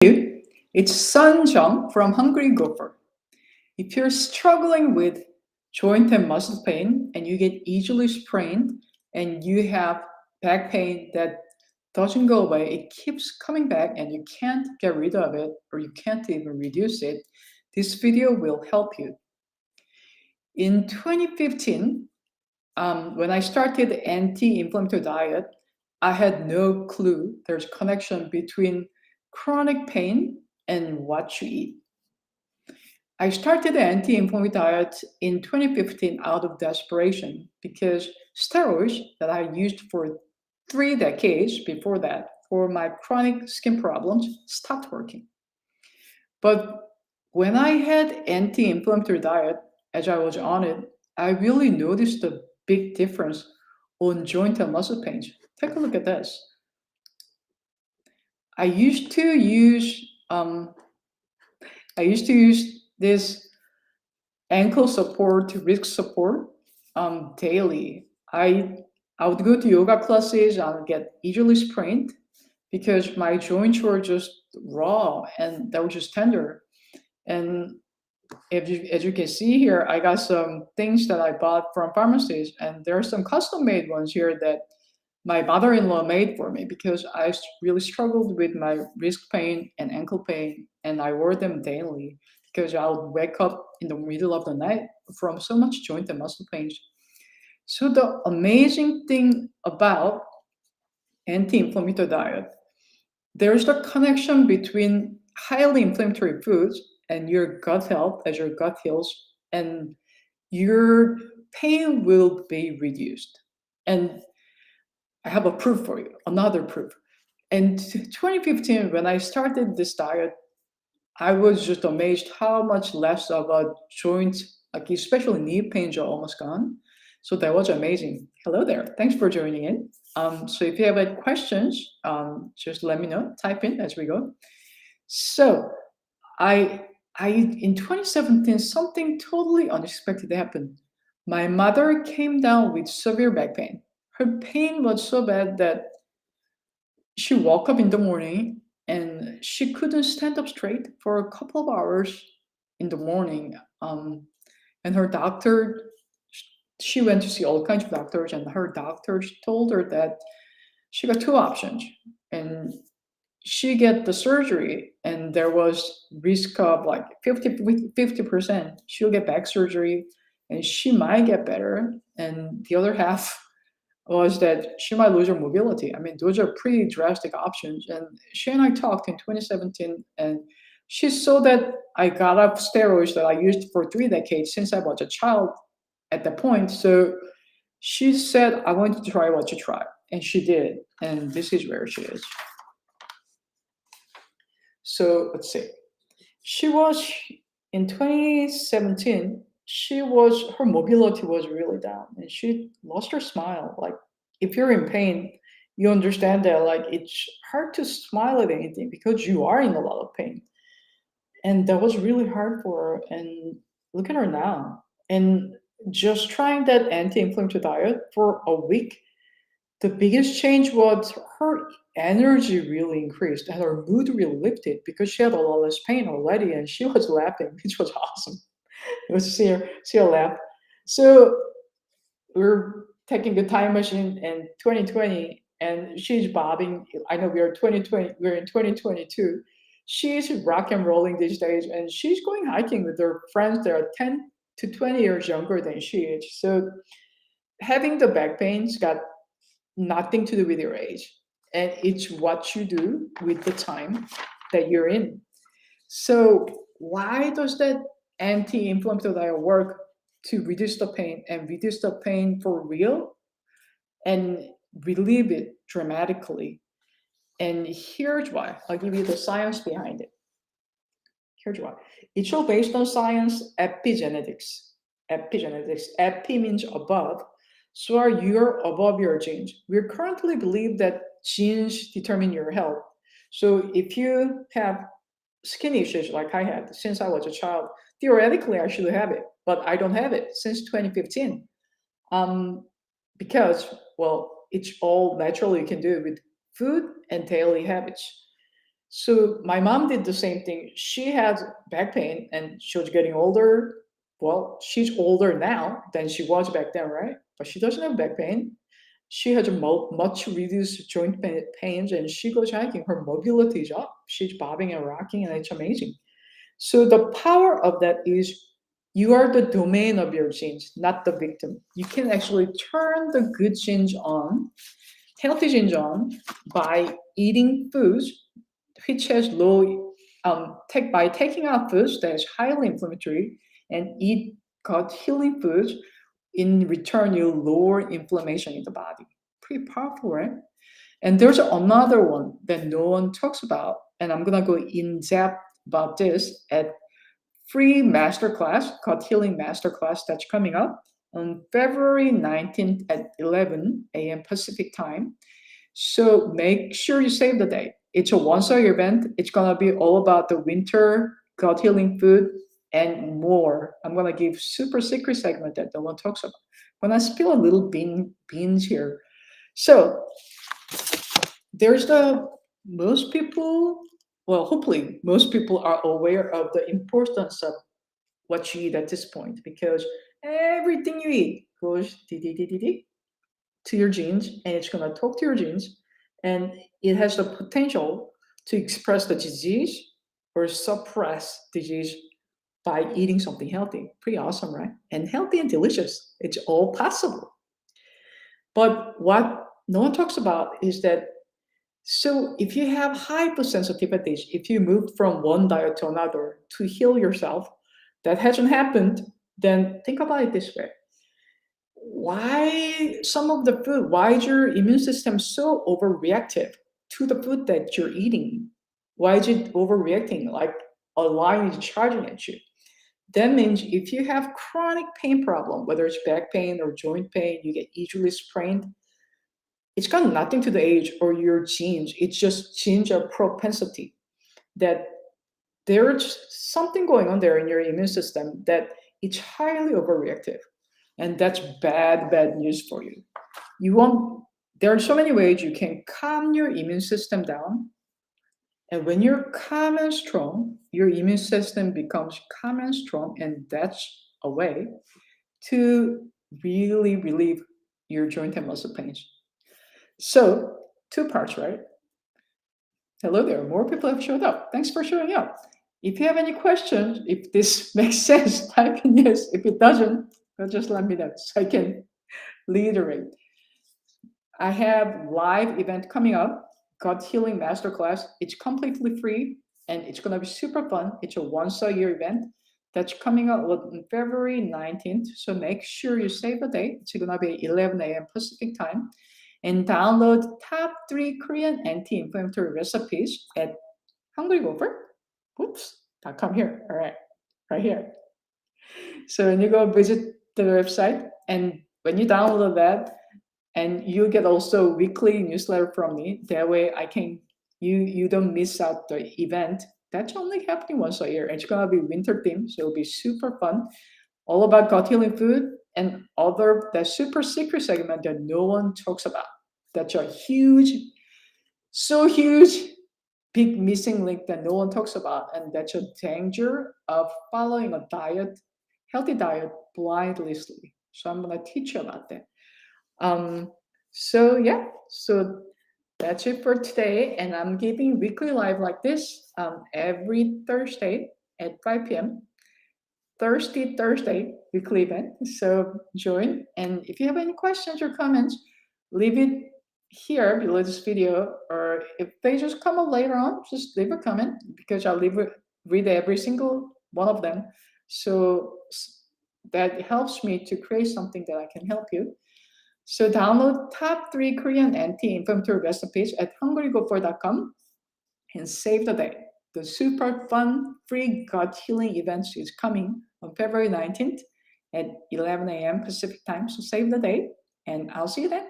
It's 𝗖𝗟𝗏 from Hungry Gopher. If you're struggling with joint and muscle pain and you get easily sprained and you have back pain that doesn't go away, it keeps coming back and you can't get rid of it or you can't even reduce it, this video will help you. In 2015, when I started the anti-inflammatory diet, I had no clue there's a connection between chronic pain and what you eat. I started the anti-inflammatory diet in 2015 out of desperation because steroids that I used for 3 decades before that for my chronic skin problems stopped working. But when I had anti-inflammatory diet, as I was on it, I really noticed a big difference on joint and muscle pains. Take a look at this. I used to use this ankle support, wrist support daily. I would go to yoga classes. I would get easily sprained because my joints were just raw and they were just tender. And as you can see here, I got some things that I bought from pharmacies, and there are some custom-made ones here that my mother-in-law made for me because I really struggled with my wrist pain and ankle pain, and I wore them daily because I would wake up in the middle of the night from so much joint and muscle pains. So the amazing thing about anti-inflammatory diet, there's a connection between highly inflammatory foods and your gut health. As your gut heals, and your pain will be reduced. And I have a proof for you, another proof. In 2015, when I started this diet, I was just amazed how much less of a joint, like especially knee pains, are almost gone. So that was amazing. Hello there. Thanks for joining in. So if you have any questions, just let me know. Type in as we go. So I in 2017, something totally unexpected happened. My mother came down with severe back pain. Her pain was so bad that she woke up in the morning and she couldn't stand up straight for a couple of hours in the morning. And her doctor, she went to see all kinds of doctors, and her doctors told her that she got 2 options. And she get the surgery, and there was risk of like 50%. She'll get back surgery, and she might get better. And the other half was that she might lose her mobility. I mean, those are pretty drastic options. And she and I talked in 2017, and she saw that I got off steroids that I used for 3 decades since I was a child at that point. So she said, I want to try what you try. And she did. And this is where she is. So let's see. She was in 2017. Her mobility was really down, and she lost her smile. Like, if you're in pain, you understand that like it's hard to smile at anything because you are in a lot of pain, and that was really hard for her. And look at her now. And just trying that anti-inflammatory diet for a week, the biggest change was her energy really increased and her mood really lifted because she had a lot less pain already, and she was laughing, which was awesome. It was to see her laugh. So we're taking the time machine in 2020, and she's bobbing. I know we're in 2022. She's rock and rolling these days, and she's going hiking with her friends that are 10 to 20 years younger than she is. So having the back pain's got nothing to do with your age, and it's what you do with the time that you're in. So why does that anti-inflammatory diet work? To reduce the pain, and reduce the pain for real, and relieve it dramatically. And here's why. I'll give you the science behind it. Here's why. It's all based on science. Epigenetics. Epi means above. So you're above your genes. We currently believe that genes determine your health. So if you have skin issues like I had since I was a child, theoretically I should have it, but I don't have it since 2015. Because, well, it's all naturally you can do with food and daily habits. So my mom did the same thing. She had back pain and she was getting older. Well, she's older now than she was back then, right? But she doesn't have back pain. She has a much reduced joint pains and she goes hiking. Her mobility is up. She's bobbing and rocking, and it's amazing. So the power of that is you are the domain of your genes, not the victim. You can actually turn the good genes on, healthy genes on, by eating foods which has low, by taking out foods that is highly inflammatory and eat gut healing foods. In return, you lower inflammation in the body. Pretty powerful, right? And there's another one that no one talks about, and I'm gonna go in depth about this at free masterclass, gut healing masterclass that's coming up on February 19th at 11 a.m. Pacific time. So make sure you save the date. It's a once-a-year event. It's gonna be all about the winter gut healing food and more. I'm gonna give super secret segment that no one talks about. When I spill a little beans here. So there's most people, well, hopefully most people are aware of the importance of what you eat at this point, because everything you eat goes to your genes, and it's going to talk to your genes, and it has the potential to express the disease or suppress disease by eating something healthy. Pretty awesome, right? And healthy and delicious. It's all possible. But what no one talks about is that, so if you have hypersensitivities, if you move from one diet to another to heal yourself, that hasn't happened, then think about it this way. Why some of the food, why is your immune system so overreactive to the food that you're eating? Why is it overreacting, like a lion is charging at you? That means if you have chronic pain problem, whether it's back pain or joint pain, you get easily sprained, it's got nothing to the age or your genes. It's just change of propensity, that there's something going on there in your immune system that it's highly overreactive. And that's bad news for you. There are so many ways you can calm your immune system down. And when you're calm and strong, your immune system becomes calm and strong. And that's a way to really relieve your joint and muscle pains. So, 2 parts, right? Hello there. More people have showed up. Thanks for showing up. If you have any questions, if this makes sense, type in yes. If it doesn't, just let me know so I can reiterate. I have live event coming up, Gut Healing Masterclass. It's completely free and it's going to be super fun. It's a once-a-year event that's coming up on February 19th. So make sure you save the date. It's going to be 11 a.m. Pacific time. And download top 3 Korean anti-inflammatory recipes at hungrygopher.com here. All right here. So when you go visit the website, and when you download that, and you get also weekly newsletter from me, that way you don't miss out the event. That's only happening once a year. It's gonna be winter themed, so it'll be super fun. All about gut healing food and that super secret segment that no one talks about. That's a huge, so huge, big missing link that no one talks about, and that's a danger of following a healthy diet blindly. So I'm gonna teach you about that. So that's it for today, and I'm giving weekly live like this every Thursday at 5 p.m. Thursday weekly event. So join, and if you have any questions or comments, leave it here below this video, or if they just come up later on, just leave a comment, because I'll read every single one of them. So that helps me to create something that I can help you. So download top 3 Korean anti-inflammatory recipes at hungrygopher.com and save the day. The super fun free gut healing event is coming on February 19th at 11 a.m. Pacific time. So save the date, and I'll see you then.